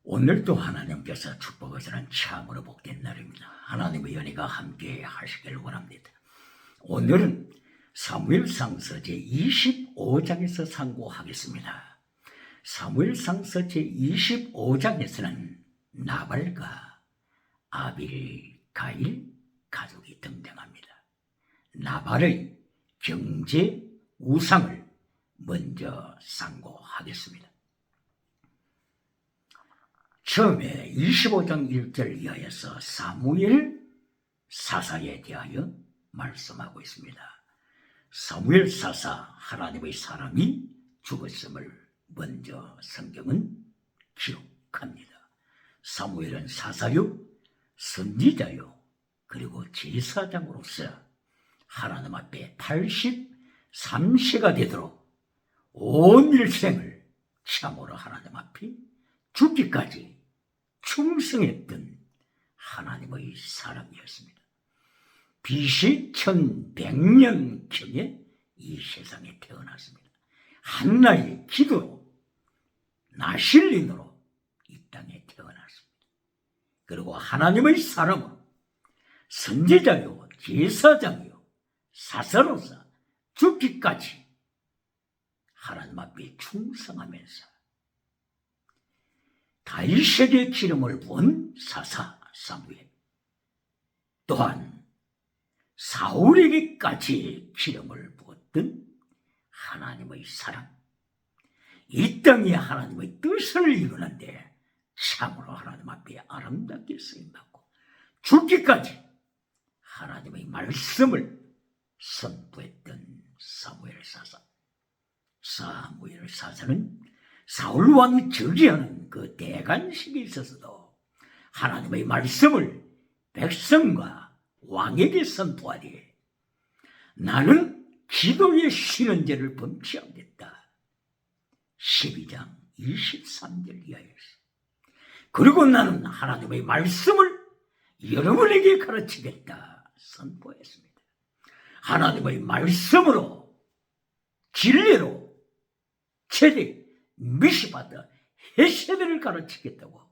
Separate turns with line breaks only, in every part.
오늘도 하나님께서 축복하시는 참으로 복된 날입니다. 하나님의 은혜가 함께 하시길 원합니다. 오늘은 사무엘상서 제25장에서 상고하겠습니다. 사무엘상서 제25장에서는 나발과 아빌, 가일 가족이 등장합니다. 나발의 경제 우상을 먼저 상고하겠습니다. 처음에 25장 1절 이하에서 사무엘 사사에 대하여 말씀하고 있습니다. 사무엘 사사, 하나님의 사람이 죽었음을 먼저 성경은 기록합니다. 사무엘은 사사요, 선지자요, 그리고 제사장으로서 하나님 앞에 83세가 되도록 온 일생을 참으로 하나님 앞에 죽기까지 충성했던 하나님의 사람이었습니다. BC 1100년경에 이 세상에 태어났습니다. 한나의 기도로, 나실린으로 이 땅에 태어났습니다. 그리고 하나님의 사람으로 선지자요, 제사장이요, 사사로서 죽기까지 하나님 앞에 충성하면서 다윗에게 기름을 부은 사사 사무엘, 또한 사울에게까지 기름을 부었던 하나님의 사람, 이 땅에 하나님의 뜻을 이루는데 참으로 하나님 앞에 아름답게 쓰임받고 죽기까지 하나님의 말씀을 선포했던 사무엘 사사. 사무엘 사사는 사울 왕이 즉위하는 그 대관식에 있어서도 하나님의 말씀을 백성과 왕에게 선포하되 나는 기도에 쉬는 죄를 범치 않겠다. 12장 23절 이하에서. 그리고 나는 하나님의 말씀을 여러분에게 가르치겠다 선포했습니다. 하나님의 말씀으로, 진리로, 체력, 미시바드, 헤세드를 가르치겠다고,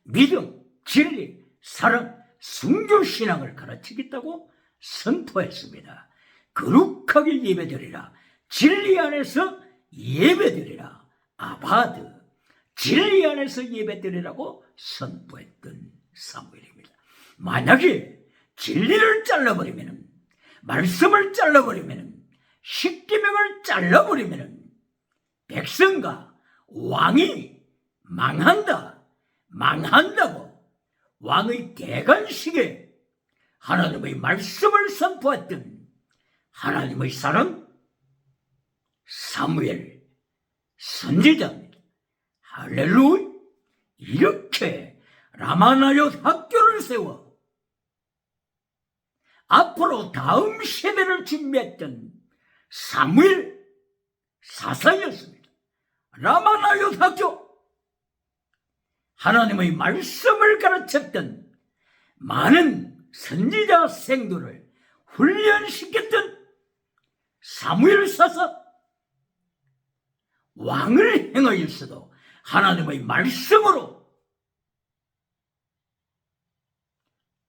믿음, 진리, 사랑, 순교신앙을 가르치겠다고 선포했습니다. 거룩하게 예배드리라, 진리 안에서 예배드리라, 아바드, 진리 안에서 예배드리라고 선포했던 사무엘입니다. 만약에 진리를 잘라버리면, 말씀을 잘라버리면, 십계명을 잘라버리면 백성과 왕이 망한다고 왕의 대관식에 하나님의 말씀을 선포했던 하나님의 사람 사무엘 선지자입니다. 할렐루야! 이렇게 라마나옅 학교를 세워 앞으로 다음 세대를 준비했던 사무엘 사사였습니다. 라마나옅 학교, 하나님의 말씀을 가르쳤던 많은 선지자 생도를 훈련시켰던 사무엘 사사, 왕을 행하였어도 하나님의 말씀으로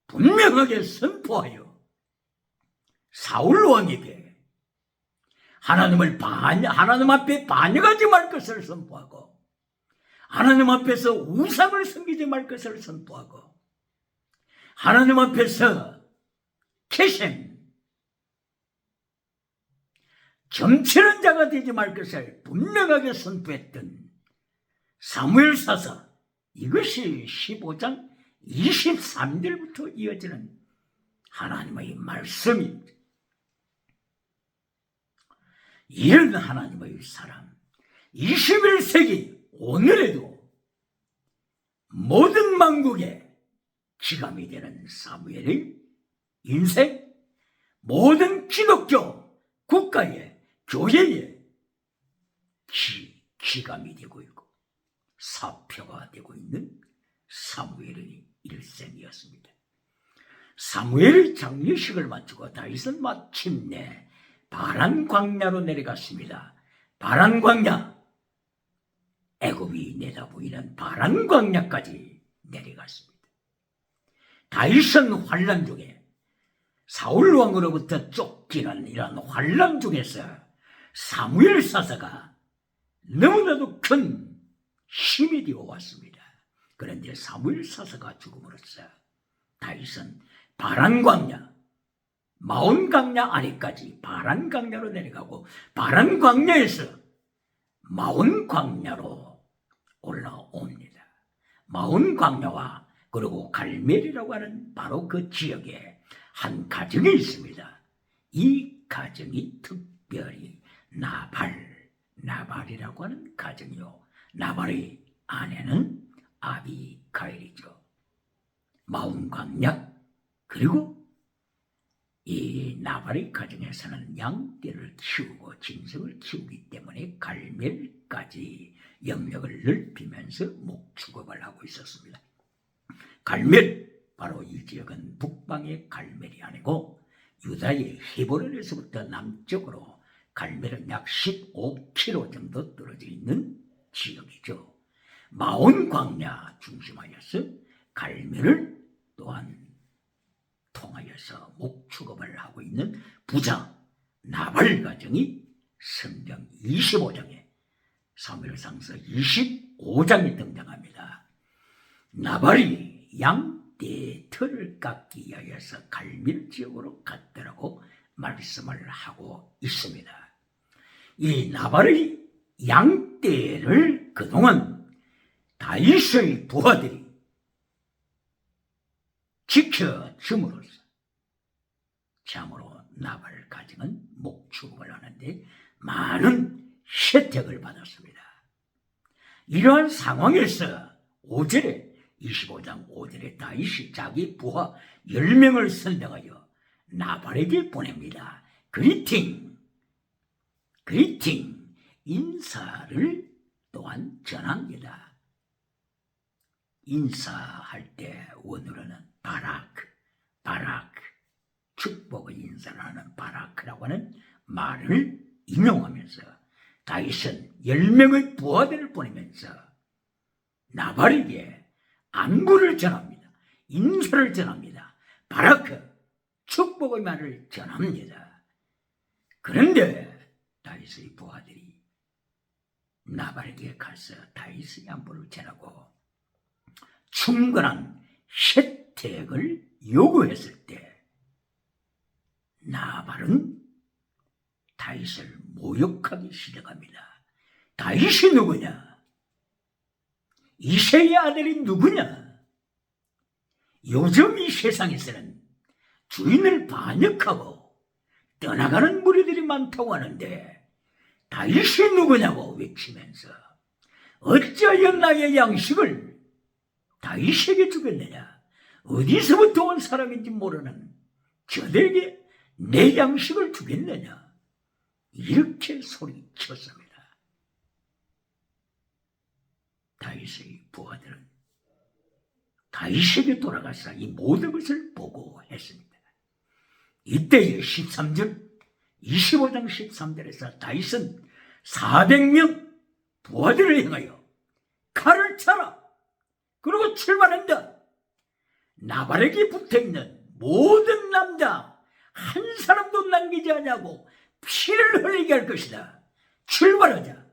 분명하게 선포하여 사울 왕에게 하나님 앞에 반역하지 말 것을 선포하고, 하나님 앞에서 우상을 섬기지 말 것을 선포하고, 하나님 앞에서 케셈, 점치는 자가 되지 말 것을 분명하게 선포했던 사무엘 사사, 이것이 15장 23절부터 이어지는 하나님의 말씀입니다. 이런 하나님의 사람, 21세기 오늘에도 모든 만국의 기감이 되는 사무엘의 인생, 모든 기독교 국가의 교회의 기감이 되고 있고 사표가 되고 있는 사무엘의 일생이었습니다. 사무엘의 장례식을 마치고 다윗은 마침내 바란 광야로 내려갔습니다. 바란 광야, 애굽이 내다보이는 바란 광야까지 내려갔습니다. 다윗은 환란 중에 사울 왕으로부터 쫓기는 이런 환란 중에서 사무엘 사사가 너무나도 큰 힘이 되어 왔습니다. 그런데 사무엘 사사가 죽음으로써 다윗은 바란 광야, 마온 광야 아래까지 바란 광야로 내려가고 바란 광야에서 마온 광야로 올라옵니다. 마온 광야와 그리고 갈멜이라고 하는 바로 그 지역에 한 가정이 있습니다. 이 가정이 특별히 나발이라고 하는 가정이요. 나발의 아내는 아비가일이죠. 마온 광야 그리고 이 나발의 가정에서는 양떼를 키우고 짐승을 키우기 때문에 갈멜까지 영역을 넓히면서 목축업을 하고 있었습니다. 갈멜, 바로 이 지역은 북방의 갈멜이 아니고 유다의 헤브론에서부터 남쪽으로 갈멜은 약 15km 정도 떨어져 있는 지역이죠. 마온 광야 중심하여서 갈멜을 또한 통하여서 목축업을 하고 있는 부자 나발 가정이 성경 25장에 사무엘상서 25장에 등장합니다. 나발이 양떼의 털을 깎기 위하여서 갈멜 지역으로 갔더라고 말씀을 하고 있습니다. 이 나발의 양떼를 그동안 다윗의 부하들이 지켜줌으로써 참으로 나발 가정은 목축업을 하는데 많은 혜택을 받았습니다. 이러한 상황에서 5절에 25장 5절에 다윗이 자기 부하 10명을 선정하여 나발에게 보냅니다. 그리팅 인사를 또한 전합니다. 인사할 때 원어로는 바라크 축복의 인사를 하는 바라크라고 하는 말을 인용하면서 다윗은 10명의 부하들을 보내면서 나발에게 안부를 전합니다. 인사를 전합니다. 바라크 축복의 말을 전합니다. 그런데 다윗의 부하들이 나발에게 가서 다윗의 안부를 전하고 충분한 혜택을 요구했을 때 나발은 다윗을 모욕하기 시작합니다. 다윗이 누구냐? 이새의 아들이 누구냐? 요즘 이 세상에서는 주인을 반역하고 떠나가는 무리들이 많다고 하는데 다윗이 누구냐고 외치면서 어찌하여 나의 양식을 다윗에게 주겠느냐? 어디서부터 온 사람인지 모르는 저들에게 내 양식을 주겠느냐? 이렇게 소리쳤습니다. 다윗의 부하들은 다윗에게 돌아가서 이 모든 것을 보고했습니다. 이때의 13절 25장 13절에서 다윗은 400명 부하들을 향하여 칼을 차라 그리고 출발한다. 나발에게 붙어있는 모든 남자 한 사람도 남기지 않냐고 피를 흘리게 할 것이다. 출발하자.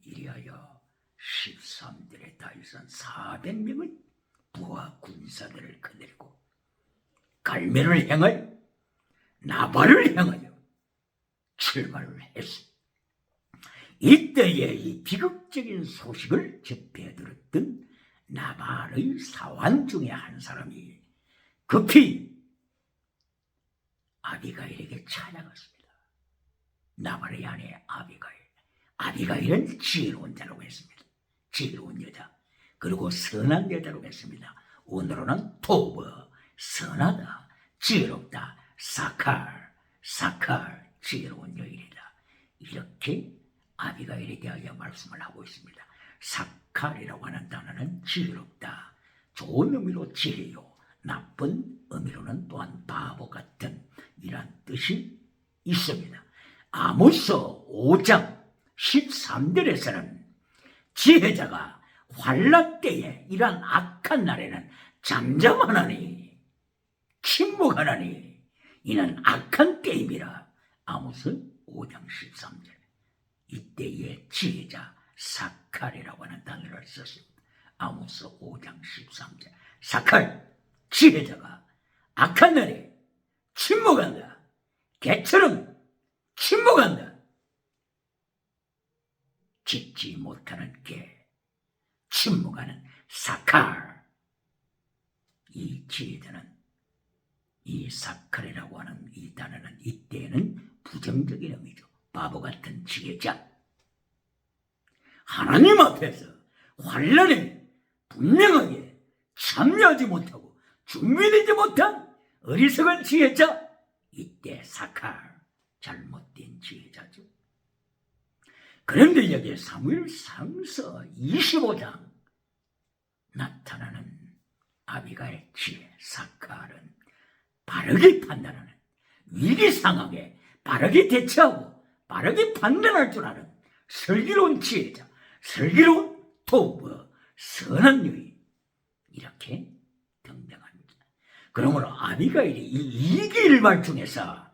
이리하여 13절에 다윗은 400명의 부하 군사들을 거느리고 갈멜을 향하여 나발을 향하여 출발을 했습니다. 이때에 이 비극적인 소식을 접해 들었던 나발의 사환 중에 한 사람이 급히 아비가일에게 찾아갔습니다. 나발의 아내 아비가일은 지혜로운 자라고 했습니다. 지혜로운 여자 그리고 선한 여자라고 했습니다. 오늘은 토브 선하다 지혜롭다 사칼 지혜로운 여인이다. 이렇게 아비가일에 대하여 말씀을 하고 있습니다. 사칼이라고 하는 단어는 지혜롭다. 좋은 의미로 지혜요. 나쁜 의미로는 또한 바보 같은 이란 뜻이 있습니다. 아모스 5장 13절에서는 지혜자가 환난 때에 이러한 악한 날에는 잠잠하나니 침묵하나니 이는 악한 때임이라. 아모스 5장 13절. 이때에 지혜자 사칼이라고 하는 단어를 썼습니다. 아모스 5장 13절. 사칼, 지혜자가 악한 날에 침묵한다. 개처럼 침묵한다. 짖지 못하는 개, 침묵하는 사칼. 이 지혜자는, 이 사칼이라고 하는 이 단어는 이때에는 부정적인 의미죠. 바보 같은 지혜자. 하나님 앞에서 환난에 분명하게 참여하지 못하고 준비되지 못한 어리석은 지혜자. 이때 사칼, 잘못된 지혜자죠. 그런데 여기 사무엘상서 25장 나타나는 아비가의 지혜 사칼은 바르게 판단하는, 위기 상황에 바르게 대처하고 바르게 판단할 줄 아는 슬기로운 지혜자, 슬기로운 도부, 선한 여인, 이렇게 등장합니다. 그러므로 아비가일이 이 이기일말 중에서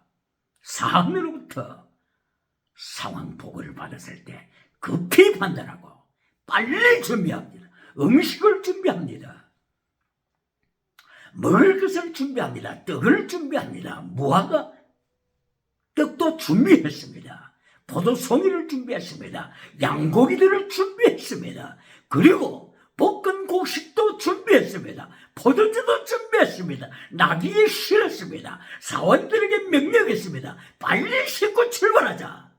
사함으로부터 상황 보고를 받았을 때 급히 판단하고 빨리 준비합니다. 음식을 준비합니다. 먹을 것을 준비합니다. 떡을 준비합니다. 무화과 떡도 준비했습니다. 포도송이를 준비했습니다. 양고기들을 준비했습니다. 그리고 볶은 곡식도 준비했습니다. 포도주도 준비했습니다. 나귀에 실었습니다. 사원들에게 명령했습니다. 빨리 싣고 출발하자.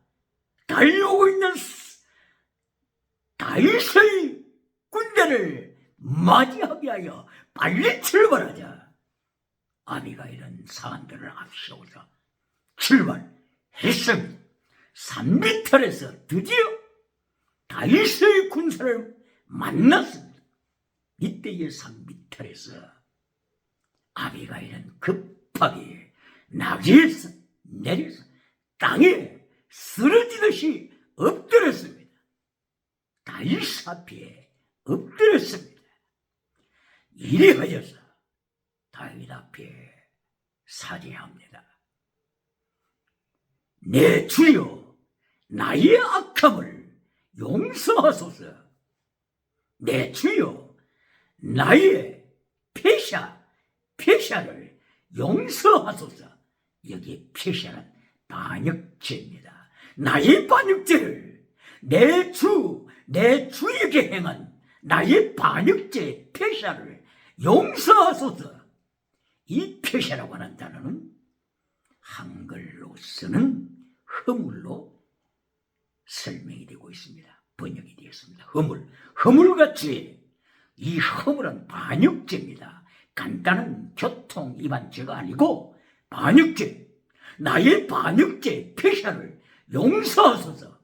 달려오고 있는 다윗의 군대를 맞이하게 하여 빨리 출발하자. 아비가일은 사람들을 앞세워서 출발했습니다. 산비탈에서 드디어 다윗의 군사를 만났습니다. 이때의 산비탈에서 아비가일은 급하게 나귀에서 내려서 땅에 쓰러지듯이 엎드렸습니다. 다윗 앞에 엎드렸습니다. 이리하여서 다윗 앞에 사죄합니다. 내 주여, 나의 악함을 용서하소서. 내 주여, 나의 패샤를 용서하소서. 여기 패샤는 반역죄입니다. 나의 반역죄를 내 주에게 행한 나의 반역죄 패샤를 용서하소서. 이 패샤라고 하는 단어는 한글로 쓰는 허물로 설명이 되고 있습니다. 번역이 되었습니다. 허물같이 이 허물은 반역죄입니다. 간단한 교통 위반죄가 아니고 반역죄, 나의 반역죄 패샤를 용서하소서.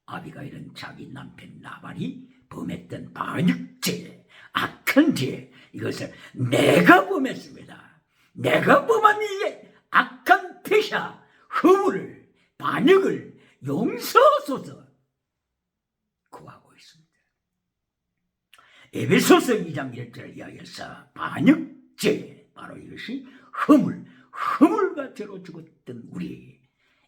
아비가일은 자기 남편 나발이 범했던 반역죄, 악한 죄, 이것을 내가 범했습니다. 내가 범한 이 악한 패샤, 허물을, 반역을 용서하소서 구하고 있습니다. 에베소서 2장 1절에 이야기해서 반역죄, 바로 이것이 허물과 죄로 죽었던 우리,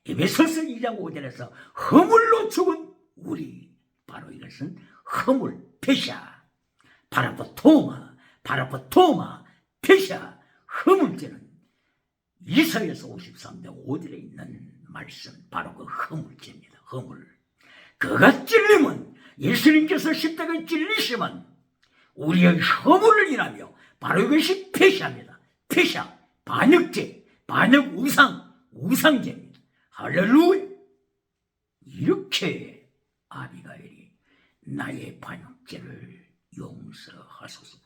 에베소서 2장 5절에서 허물로 죽은 우리, 바로 이것은 허물, 패샤, 파라포토마, 패샤, 허물죄는 이사야서 53장 5절에 있는 말씀, 바로 그 허물죄입니다. 허물. 그가 찔림은, 예수님께서 십자가에 찔리시면 우리의 허물을 인하며 바로 이것이 패샤입니다. 패샤, 반역죄, 반역 우상죄입니다. 할렐루야. 이렇게 아비가일이 나의 반역죄를 용서하소서.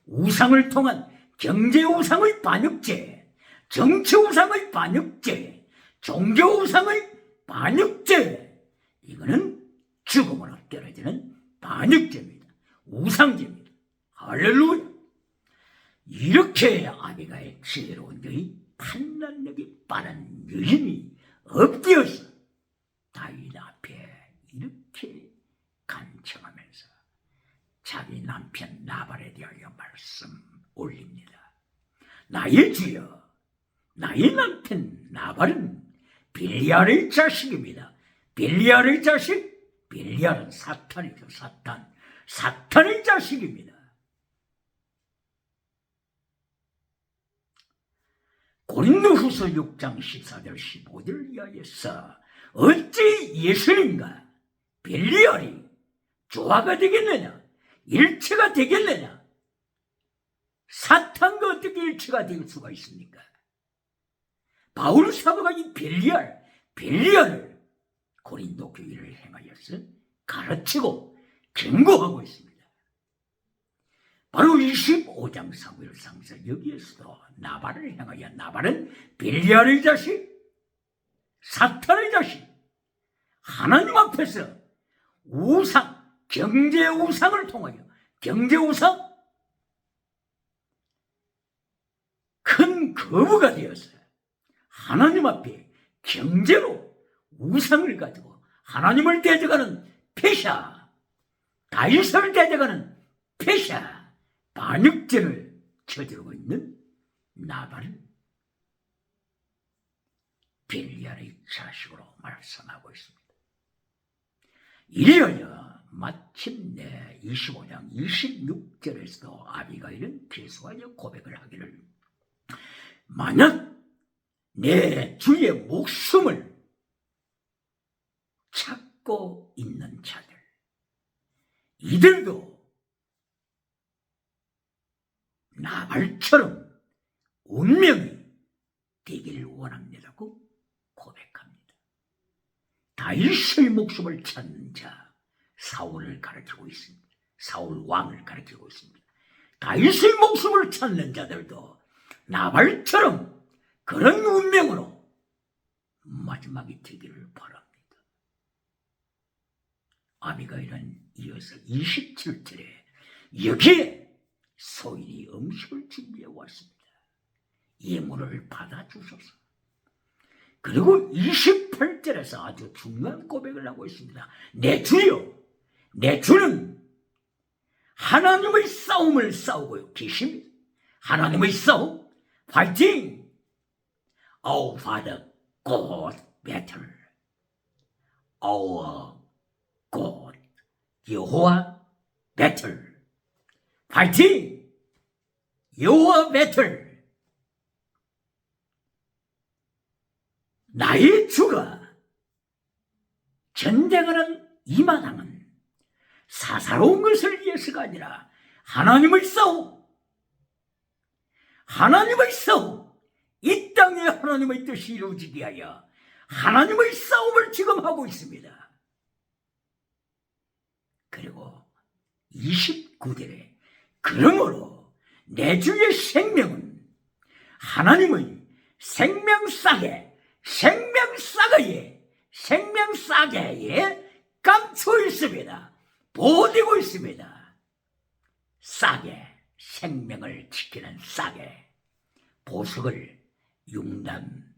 우상을 통한 경제 우상의 반역죄, 정치 우상의 반역죄, 종교 우상의 반역죄, 이거는 죽음으로 떨어지는 반역죄입니다. 우상죄입니다. 할렐루야. 이렇게 아비가의 지혜로운 여인, 판단력이 빠른 여인이 엎드려서 다윗 앞에 이렇게 간청하면서 자기 남편 나발에 대하여 말씀 올립니다. 나의 주여, 나의 남편 나발은 빌리알의 자식입니다. 빌리알의 자식? 빌리알은 사탄이죠. 사탄의 자식입니다. 고린도후서 6장 14절 15절 이하에서 어찌 예수님과 빌리알이 조화가 되겠느냐, 일체가 되겠느냐, 사탄과 어떻게 일체가 될 수가 있습니까? 바울 사도가 이 빌리알을 고린도 교회를 행하여서 가르치고 경고하고 있습니다. 바로 25장 사무엘상서 여기에서도 나발을 향하여, 나발은 빌리알의 자식, 사탄의 자식, 하나님 앞에서 우상, 경제 우상을 통하여, 경제 우상, 큰 거부가 되었어요. 하나님 앞에 경제로 우상을 가지고 하나님을 대적하는 패샤, 다윗을 대적하는 패샤, 반역죄를 저지르고 있는 나발은 빌리알의 자식으로 말씀하고 있습니다. 이리하여 마침내 25장 26절에서도 아비가일은 계속하여 고백을 하기를, 만약 내 주의 목숨을 찾고 있는 자들, 이들도 나발처럼 운명이 되기를 원합니다고 고백합니다. 다윗의 목숨을 찾는 자, 사울을 가르치고 있습니다. 사울 왕을 가르치고 있습니다. 다윗의 목숨을 찾는 자들도 나발처럼 그런 운명으로 마지막이 되기를 바랍니다. 아비가일은 이어서 27절에 여기에 소인이 음식을 준비해 왔습니다. 예물을 받아주소서. 그리고 28절에서 아주 중요한 고백을 하고 있습니다. 내 주여, 내 주는 하나님의 싸움을 싸우고 계십니다. 하나님의 싸움, 파이팅! Our Father God battle. Our God, 여호와 battle. 파이팅! 여호와 battle. 나의 주가 전쟁하는 이 마당은 사사로운 것을 위해서가 아니라 하나님의 싸움, 하나님의 싸움, 이 땅에 하나님의 뜻이 이루어지게 하여 하나님의 싸움을 지금 하고 있습니다. 그리고 29절에 그러므로 내 주의 생명은 하나님의 생명싸개에 감춰 있습니다. 보호되고 있습니다. 싸개, 생명을 지키는 싸개, 보석을 융단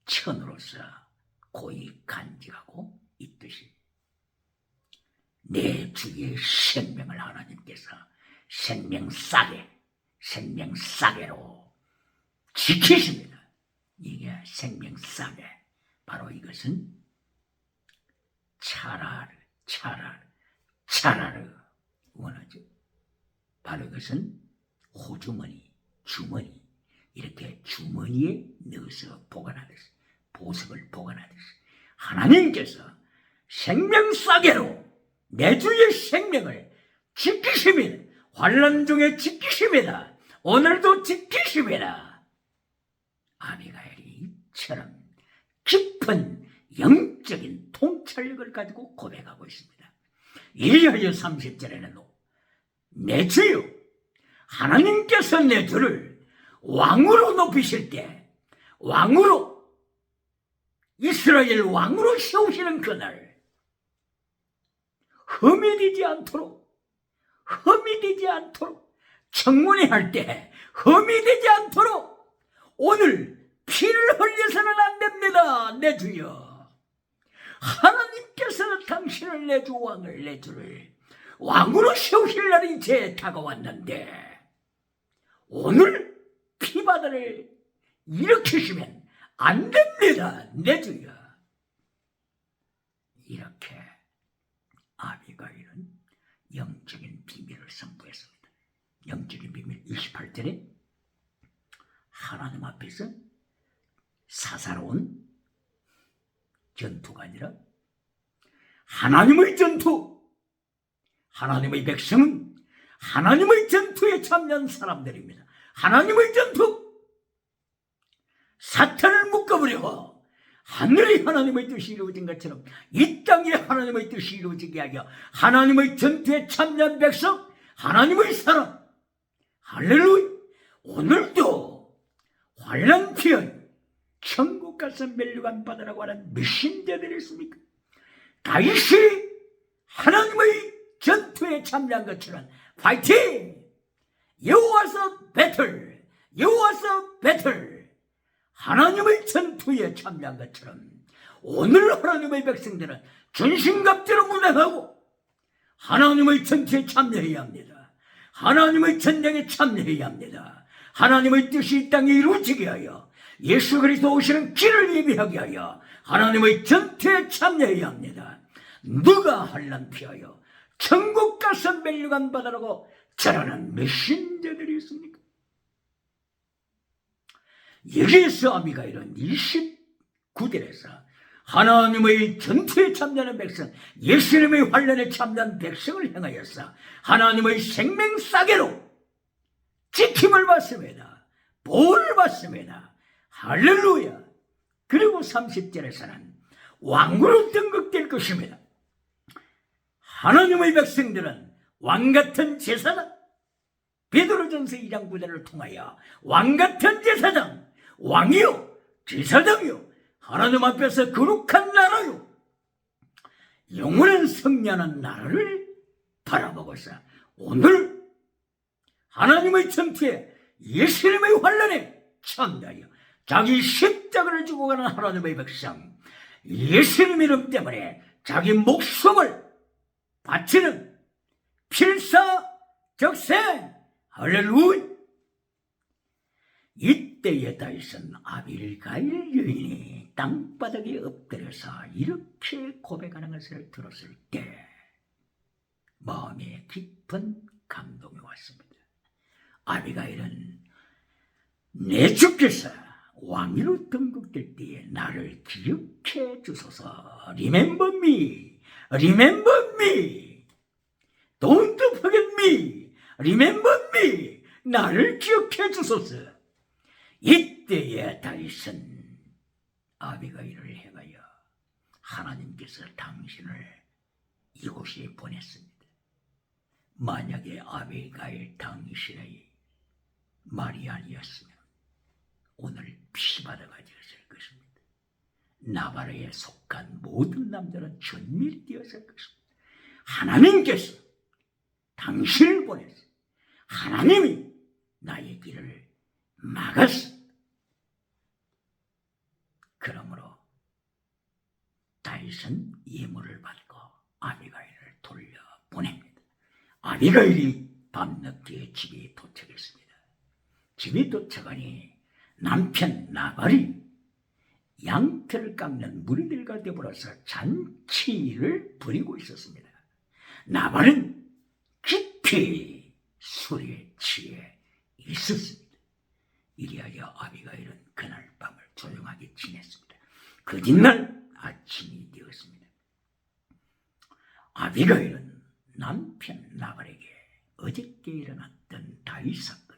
천으로서 고이 간직하고 있듯이 내 주의 생명을 하나님께서 생명싸개로 지키십니다. 이게 생명싸개, 바로 이것은 차라를 원하죠. 바로 이것은 호주머니, 주머니, 이렇게 주머니에 넣어서 보관하듯이, 보석을 보관하듯이 하나님께서 생명싸개로 내 주의 생명을 지키십니다. 환난 중에 지키십니다. 오늘도 지키십니다. 아비가일이 이처럼 깊은 영적인 통찰력을 가지고 고백하고 있습니다. 이리하여 30절에는 내 주여, 하나님께서 내 주를 왕으로 높이실 때, 왕으로, 이스라엘 왕으로 세우시는 그날, 흠이 되지 않도록 청문회 할 때 흠이 되지 않도록 오늘 피를 흘려서는 안 됩니다. 내 주여, 하나님께서는 당신을 내 주 왕을, 내 주를 왕으로 세우실 날이 이제 다가왔는데 오늘 피바다를 일으키시면 안 됩니다, 내 주여. 이렇게 아비가일은 영적인 비밀을 선포했습니다. 영적인 비밀 28절에 하나님 앞에서 사사로운 전투가 아니라 하나님의 전투, 하나님의 백성은 하나님의 전투에 참여한 사람들입니다. 하나님의 전투, 사탄을 묶어버리고 하늘이 하나님의 뜻이 이루어진 것처럼 이 땅에 하나님의 뜻이 이루어지게 하여 하나님의 전투에 참여한 백성, 하나님의 사람, 할렐루야. 오늘도 환난 피해 천국 가서 멸류관 받으라고 하는 메신저들이 있습니까? 다윗이 하나님의 전투에 참여한 것처럼 파이팅! 여호와서 배틀, 여호와서 배틀, 하나님의 전투에 참여한 것처럼 오늘 하나님의 백성들은 전신갑주로 무장하고 하나님의 전투에 참여해야 합니다. 하나님의 전쟁에 참여해야 합니다. 하나님의 뜻이 이 땅에 이루어지게 하여 예수 그리스도 오시는 길을 예비하게 하여 하나님의 전투에 참여해야 합니다. 누가 환난 피하여 천국 가서 멸류관 받으라고 전하는 메신저들이 있습니까? 여기에서 아비가일은 29절에서 하나님의 전투에 참여하는 백성, 예수님의 환난에 참여한 백성을 향하여서 하나님의 생명싸개로 지킴을 받습니다. 보호를 받습니다. 할렐루야. 그리고 30절에서는 왕으로 등극될 것입니다. 하나님의 백성들은 왕같은 제사장, 베드로전서 2장 9절을 통하여 왕같은 제사장, 왕이요 제사장이요 하나님 앞에서 거룩한 나라요 영원한 승리하는 나라를 바라보고서 오늘 하나님의 전투에 예수님의 환난에 참여하여 자기 십자가를 주고 가는 하나님의 백성, 예수님 이름 때문에 자기 목숨을 바치는 필사적생, 할렐루야. 이때에 다윗은 아비가일 여인이 땅바닥에 엎드려서 이렇게 고백하는 것을 들었을 때 마음에 깊은 감동이 왔습니다. 아비가일은 내 주께서 왕위로 등극될 때에 나를 기억해 주소서. Remember me, remember me, don't forget me, remember me. 나를 기억해 주소서. 이때에 다윗은 아비가일을 향하여 하나님께서 당신을 이곳에 보냈습니다. 만약에 아비가일 당신의 말이 아니었으면 오늘 피바다가 되었을 것입니다. 나바르에 속한 모든 남자는 전멸이 되었을 것입니다. 하나님께서 당신을 보내서 하나님이 나의 길을 막았습니다. 그러므로 다윗은 예물을 받고 아비가일을 돌려보냅니다. 아비가일이 밤늦게 집에 도착했습니다. 집에 도착하니 남편 나발이 양털을 깎는 무리들과 더불어서 잔치를 벌이고 있었습니다. 나발은 깊이 술에 취해 있었습니다. 이리하여 아비가일은 그날 밤을 조용하게 지냈습니다. 그 뒷날 아침이 되었습니다. 아비가일은 남편 나발에게 어저께 일어났던 다윗 사건,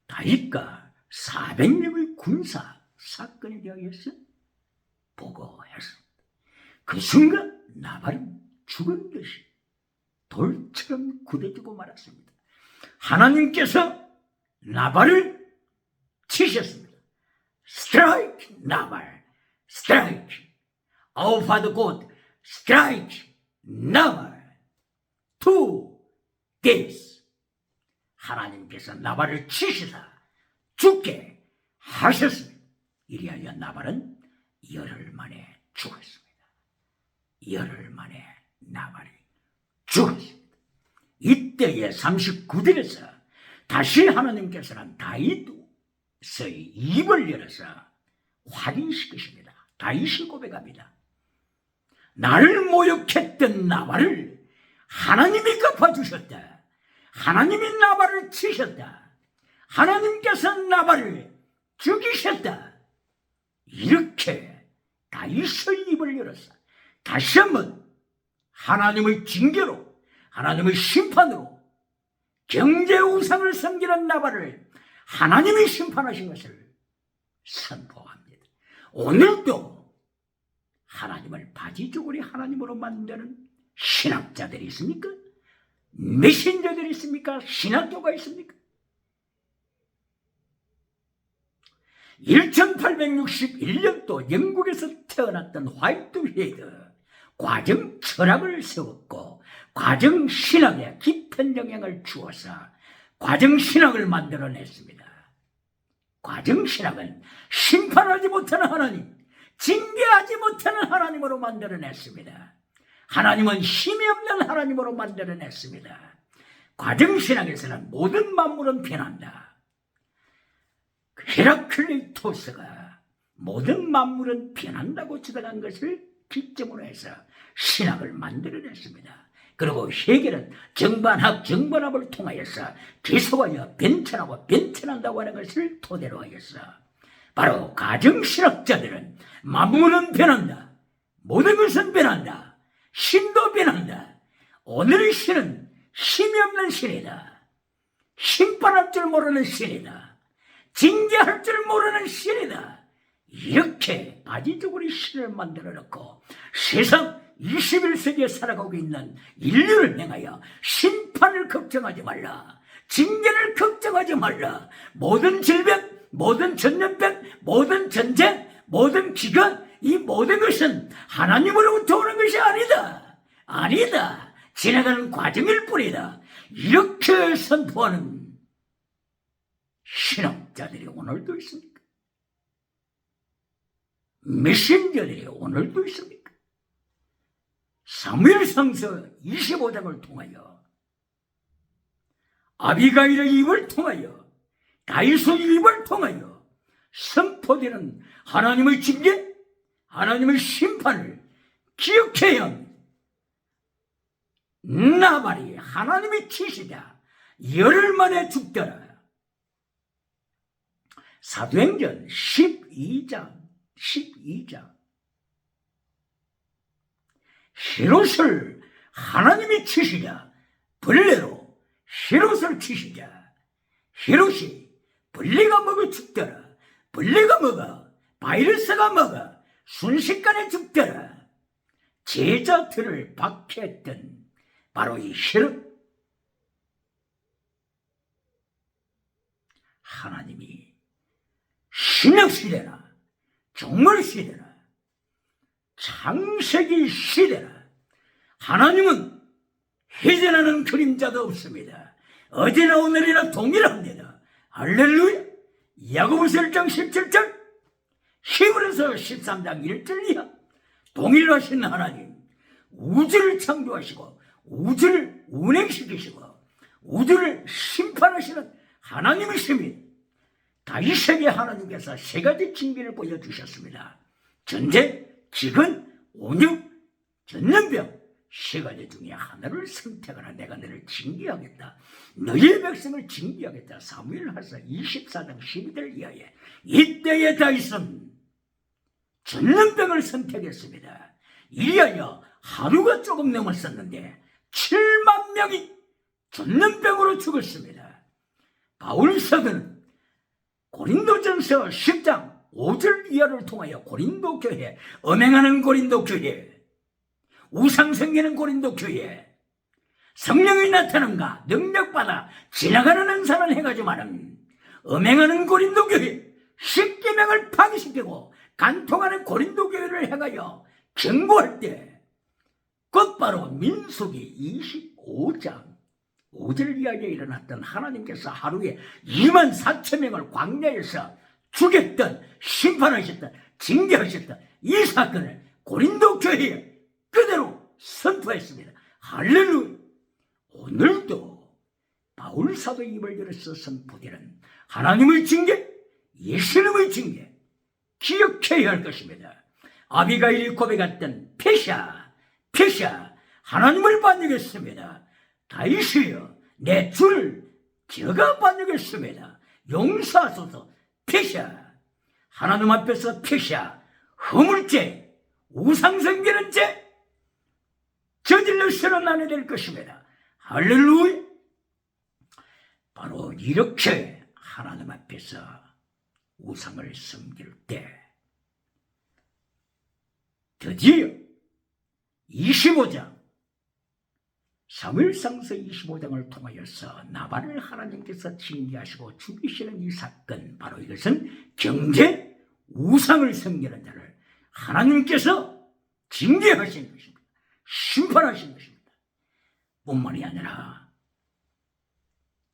다윗과 400명의 군사 사건에 대하여서 보고했습니다. 그 순간 나발은 죽은 듯이 돌처럼 굳어지고 말았습니다. 하나님께서 나발을 치셨습니다. Strike 나발, strike. Our Father God, strike 나발. To death. 하나님께서 나발을 치시사 죽게 하셨습니다. 이리하여 나발은 열흘 만에 죽었습니다. 열흘 만에 나발이 죽었습니다. 이때에 39절에서 다시 하나님께서는 다윗의 입을 열어서 확인시키십니다. 다윗이 고백합니다. 나를 모욕했던 나발을 하나님이 갚아주셨다. 하나님이 나발을 치셨다. 하나님께서 나발을 죽이셨다. 이렇게 다윗의 입을 열어서 다시 한번 하나님의 징계로, 하나님의 심판으로 경제 우상을 섬기는 나발을 하나님이 심판하신 것을 선포합니다. 오늘도 하나님을 바지저고리 하나님으로 만드는 신학자들이 있습니까? 메신저들이 있습니까? 신학교가 있습니까? 1861년도 영국에서 태어났던 화이트헤드, 과정 철학을 세웠고 과정 신학에 깊은 영향을 주어서 과정 신학을 만들어냈습니다. 과정 신학은 심판하지 못하는 하나님, 징계하지 못하는 하나님으로 만들어냈습니다. 하나님은 힘이 없는 하나님으로 만들어냈습니다. 과정 신학에서는 모든 만물은 변한다. 헤라클레이토스가 모든 만물은 변한다고 주장한 것을 기점으로 해서 신학을 만들어냈습니다. 그리고 해결은 정반합을 통하여서 계속하여 변천하고 변천한다고 하는 것을 토대로 하여서 바로 가정신학자들은 만물은 변한다. 모든 것은 변한다. 신도 변한다. 오늘의 신은 힘이 없는 신이다. 심판할 줄 모르는 신이다. 징계할 줄 모르는 신이다. 이렇게 바지저고리 신을 만들어 놓고 세상 21세기에 살아가고 있는 인류를 향하여 심판을 걱정하지 말라. 징계를 걱정하지 말라. 모든 질병, 모든 전염병, 모든 전쟁, 모든 기근, 이 모든 것은 하나님으로부터 오는 것이 아니다. 아니다. 지나가는 과정일 뿐이다. 이렇게 선포하는 신학자들이 오늘도 있습니까? 메신저들이 오늘도 있습니까? 사무엘상서 25장을 통하여 아비가일의 입을 통하여 다윗의 입을 통하여 선포되는 하나님의 징계, 하나님의 심판을 기억해야 합니다. 나발이 하나님이 치시자 열흘 만에 죽더라. 사도행전 12장 헤롯을 하나님이 치시자 벌레로 헤롯을 치시자 헤롯이 벌레가 먹어 죽더라. 벌레가 먹어, 바이러스가 먹어 순식간에 죽더라. 제자들을 박해했던 바로 이 헤롯, 하나님이 신약시대나 종말시대나 창세기 시대나 하나님은 회전하는 그림자도 없습니다. 어제나 오늘이나 동일합니다. 할렐루야. 야고보서 1장 17절, 히브리서 13장 1절 이하 동일하신 하나님, 우주를 창조하시고 우주를 운행시키시고 우주를 심판하시는 하나님이십니다. 다윗에게 하나님께서 세 가지 징계를 보여주셨습니다. 전쟁, 기근, 온유, 전염병, 세 가지 중에 하나를 선택하라. 내가 너를 징계하겠다. 너희의 백성을 징계하겠다. 사무엘하서 24장 12절 이하에 이때에 다윗은 전염병을 선택했습니다. 이리하여 하루가 조금 넘었었는데 7만 명이 전염병으로 죽었습니다. 바울 사도는 고린도전서 10장 5절 이하를 통하여 고린도 교회, 음행하는 고린도 교회, 우상 섬기는 고린도 교회, 성령이 나타난가 능력받아 지나가는 은사를 해가지고만은 음행하는 고린도 교회, 십계명을 파기시키고 간통하는 고린도 교회를 향하여 경고할 때 곧바로 민수기 25장 5절 이하에 일어났던 하나님께서 하루에 2만 4천 명을 광야에서 죽였던, 심판하셨던, 징계하셨던 이 사건을 고린도 교회에 그대로 선포했습니다. 할렐루야. 오늘도 바울사도 입을 열어서 선포되는 하나님의 징계, 예수님의 징계 기억해야 할 것입니다. 아비가일이 고백했던 페샤 하나님을 반역했습니다. 다윗이여 내 주를 제가 반역했습니다. 용서하소서. 페샤 하나님 앞에서 페샤 허물죄 우상숭배는 죄 저질러서는 안 해야 될 것입니다. 할렐루야. 바로 이렇게 하나님 앞에서 우상을 섬길 때 드디어 25장 사무엘상서 25장을 통하여서 나발을 하나님께서 징계하시고 죽이시는 이 사건, 바로 이것은 경제 우상을 섬기는 자를 하나님께서 징계하신 것입니다. 심판하신 것입니다. 뿐만이 아니라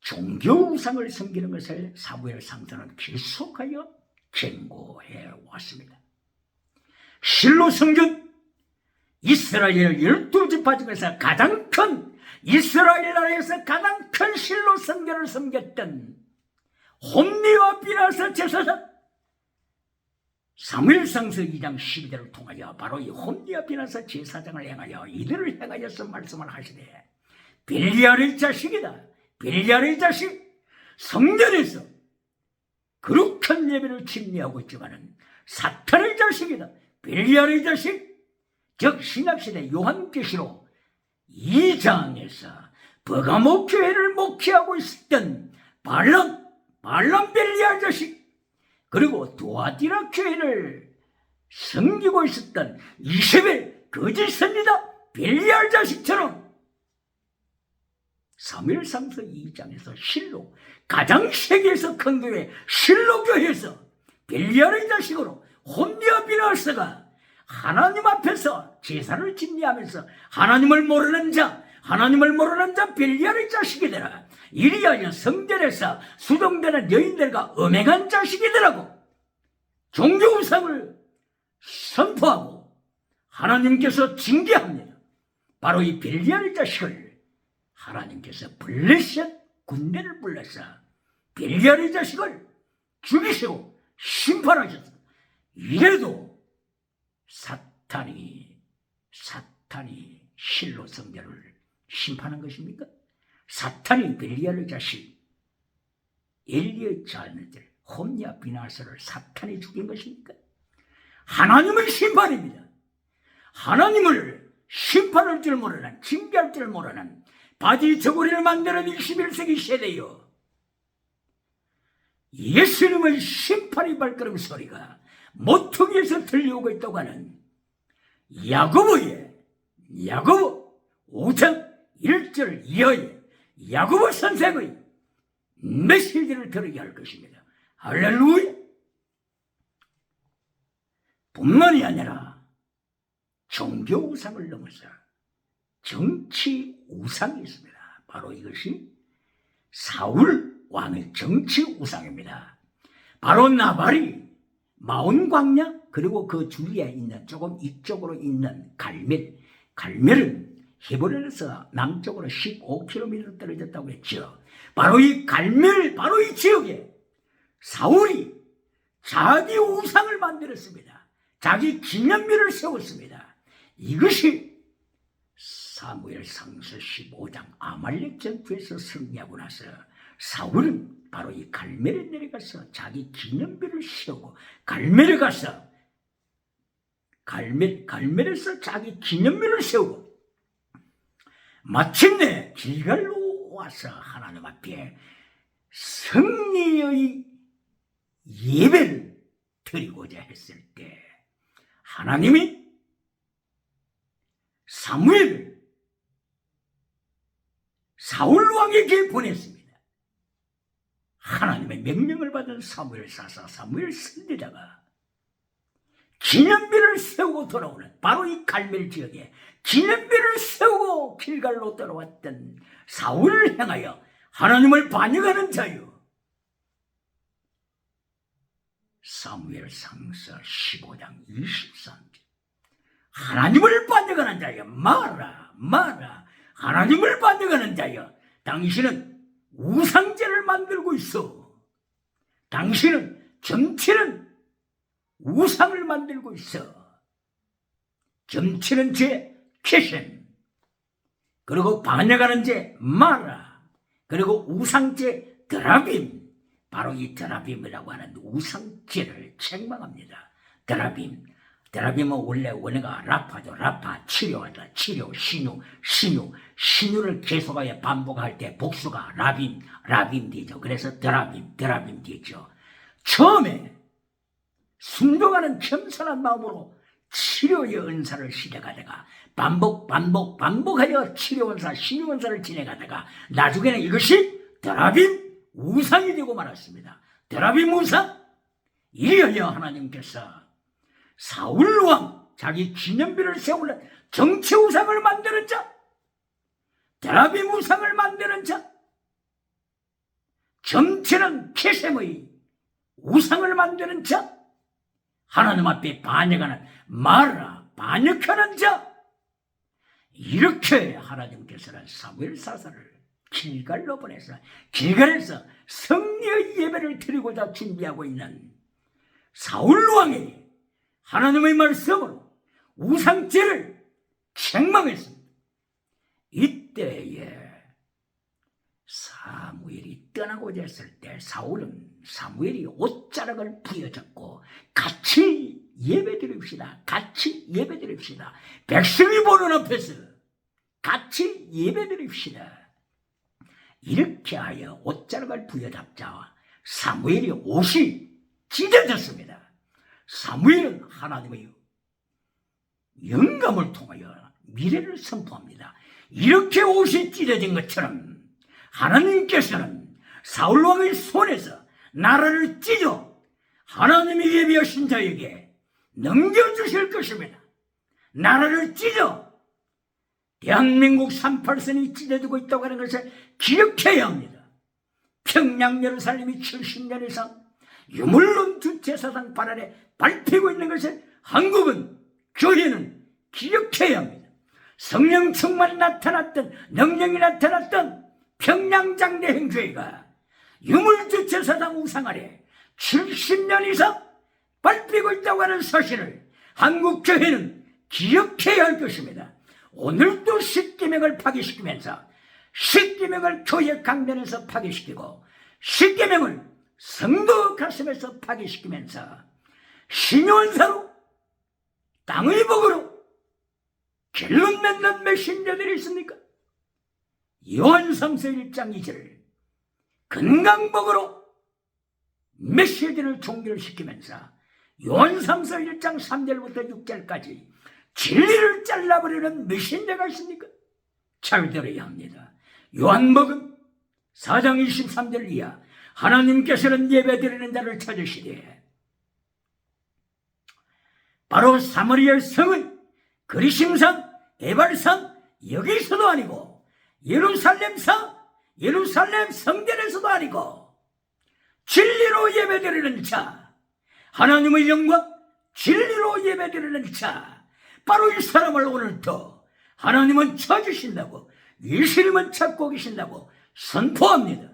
종교 우상을 섬기는 것을 사무엘상서는 계속하여 경고해 왔습니다. 실로 성전, 이스라엘 12지파 중에서 가장 큰, 이스라엘 나라에서 가장 큰 실로 성전을 섬겼던 홈리와 비나스 제사장, 사무엘상서 2장 12절을 통하여 바로 이 홈리와 비나스 제사장을 행하여 이들을 행하여서 말씀을 하시되, 벨리알의 자식이다. 벨리알의 자식, 성전에서 거룩한 예배를 침례하고 있지만은 사탄의 자식이다. 벨리알의 자식, 즉 신약시대 요한계시록 2장에서 버가모 교회를 목회하고 있었던 발람 벨리알 자식, 그리고 두아디라 교회를 섬기고 있었던 이세벨 거짓 선지자 벨리알 자식처럼 사무엘상서 2장에서 실로, 가장 세계에서 큰 교회 실로 교회에서 벨리알의 자식으로 홈리와 비나스가 하나님 앞에서 제사를 진리하면서 하나님을 모르는 자 벨리알의 자식이 되라. 이리하여 성전에서 수종되는 여인들과 음행한 자식이 되라고 종교우상을 선포하고 하나님께서 징계합니다. 바로 이 벨리알의 자식을 하나님께서 군대를 불러서 벨리알의 자식을 죽이시고 심판하셨습니다. 이래도 사탄이 실로 성전을 심판한 것입니까? 사탄이 벨리알의 자식 엘리의 자녀들 홈리와 비나스를 사탄이 죽인 것입니까? 하나님의 심판입니다. 하나님을 심판할 줄 모르는, 징계할 줄 모르는 바지 저고리를 만드는 21세기 세대요, 예수님의 심판의 발걸음 소리가 모퉁이에서 들려오고 있다고 하는 야고보 5장 1절 이하의 야고보 선생의 메시지를 들어야 할 것입니다. 할렐루야. 뿐만이 아니라 종교 우상을 넘어서 정치 우상이 있습니다. 바로 이것이 사울 왕의 정치 우상입니다. 바로 나발이 마온 광야, 그리고 그 주위에 있는 조금 이쪽으로 있는 갈멜은 헤브론에서 남쪽으로 15km 떨어졌다고 했죠. 바로 이 갈멜, 바로 이 지역에 사울이 자기 우상을 만들었습니다. 자기 기념비를 세웠습니다. 이것이 사무엘상서 15장 아말렉 전투에서 승리하고 나서 사울은 바로 이 갈멜에 내려가서 자기 기념비를 세우고, 갈멜에서 자기 기념비를 세우고 마침내 길갈로 와서 하나님 앞에 승리의 예배를 드리고자 했을 때 하나님이 사무엘을 사울 왕에게 보냈습니다. 하나님의 명령을 받은 사무엘 사사, 사무엘 선지자가 기념비를 세우고 돌아오는, 바로 이 갈멜 지역에 기념비를 세우고 길갈로 돌아왔던 사울을 향하여 하나님을 반역하는 자유, 사무엘상서 15장 23절 하나님을 반역하는 자여 마라, 하나님을 반역하는 자여, 당신은 우상제를 만들고 있어. 당신은 점치는 우상을 만들고 있어. 점치는 죄 캐셈, 그리고 반역하는 죄 마라, 그리고 우상죄 드라빔. 바로 이 드라빔이라고 하는 우상죄를 책망합니다. 드라빔은 원래 원어가 라파죠. 라파, 치료하다, 치료, 신유를 계속하여 반복할 때 복수가 라빔 되죠. 그래서 드라빔 되죠. 처음에 순종하는 겸손한 마음으로 치료의 은사를 시작하다가 반복하여 치료 은사, 신유 은사를 진행하다가 나중에는 이것이 드라빔 우상이 되고 말았습니다. 드라빔 우상, 이리하여 하나님께서 사울왕, 자기 기념비를 세우는 정치 우상을 만드는 자, 드라빔 우상을 만드는 자, 점치는 케셈의 우상을 만드는 자, 하나님 앞에 반역하는 반역하는 자, 이렇게 하나님께서는 사무엘 사사를 길갈로 보내서 길갈에서 성리의 예배를 드리고자 준비하고 있는 사울왕이 하나님의 말씀으로 우상죄를 책망했습니다. 이때에 사무엘이 떠나고자 했을 때 사무엘이 옷자락을 부여잡고 같이 예배드립시다. 백성이 보는 앞에서 같이 예배드립시다. 이렇게 하여 옷자락을 부여잡자 사무엘이 옷이 찢어졌습니다. 사무엘은 하나님의 영감을 통하여 미래를 선포합니다. 이렇게 옷이 찢어진 것처럼 하나님께서는 사울왕의 손에서 나라를 찢어 하나님이 예비하신 자에게 넘겨주실 것입니다. 나라를 찢어 대한민국 38선이 찢어지고 있다고 하는 것을 기억해야 합니다. 평양 예루살렘이 70년 이상 유물론 주체사상 발언에 밟히고 있는 것을 한국은, 교회는 기억해야 합니다. 성령 충만이 나타났던, 능력이 나타났던 평양장대행교회가 유물주체사상 우상 아래 70년 이상 밟히고 있다고 하는 사실을 한국 교회는 기억해야 할 것입니다. 오늘도 십계명을 파괴시키면서 십계명을 교회 강단에서 파괴시키고 십계명을 성도 가슴에서 파괴시키면서 신요원사로 땅의 복으로 결론 맺는 메신저들이 있습니까? 요한삼서 1장 2절 건강복으로 메시지를 종결시키면서 요한삼서 1장 3절부터 6절까지 진리를 잘라버리는 메신저가 있습니까? 잘 들어야 합니다. 요한복음 4장 23절 이하 하나님께서는 예배드리는 자를 찾으시되 바로 사마리아 성은 그리심산, 에발산 여기서도 아니고 예루살렘 성전에서도 아니고 진리로 예배드리는 자, 하나님의 영광 진리로 예배드리는 자, 바로 이 사람을 오늘도 하나님은 찾으신다고, 예수님은 찾고 계신다고 선포합니다.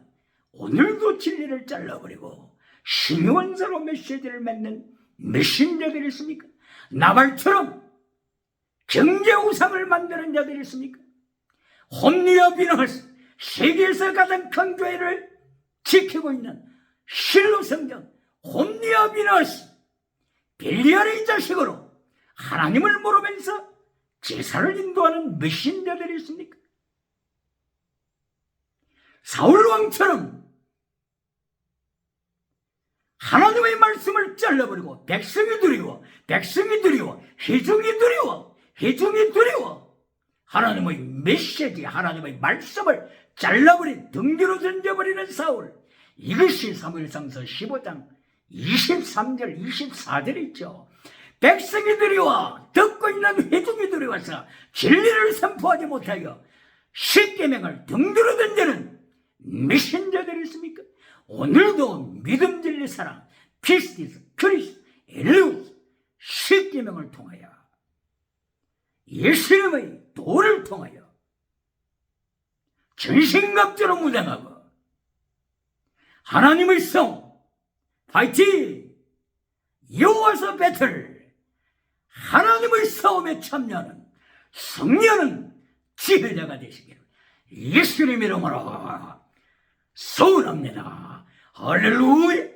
오늘도 진리를 잘라버리고 신원사로 메시지를 맺는 메신저들이 있습니까? 나발처럼 경제우상을 만드는 자들이 있습니까? 홈리와 비너스, 세계에서 가장 큰 교회를 지키고 있는 실로 성전 홈리와 비너스, 빌리알의 자식으로 하나님을 모르면서 제사를 인도하는 메신저들이 있습니까? 사울왕처럼 하나님의 말씀을 잘라버리고 백성이 두려워 회중이 두려워 하나님의 메시지, 하나님의 말씀을 잘라버린, 등지로 던져버리는 사울, 이것이 사무엘상서 15장 23절 24절 있죠. 백성이 두려워, 듣고 있는 회중이 두려워서 진리를 선포하지 못하여 십계명을 등지로 던지는 메신저들이 있습니까? 오늘도 믿음, 진리, 사랑, 피스티스, 크리스, 엘리우스, 십계명을 통하여 예수님의 도를 통하여 전신갑주로 무장하고 하나님의 성 파이팅 여호와서 배틀 하나님의 싸움에 참여하는 승리하는 지혜자가 되시기를 예수님 이름으로 소원합니다. 할렐루야.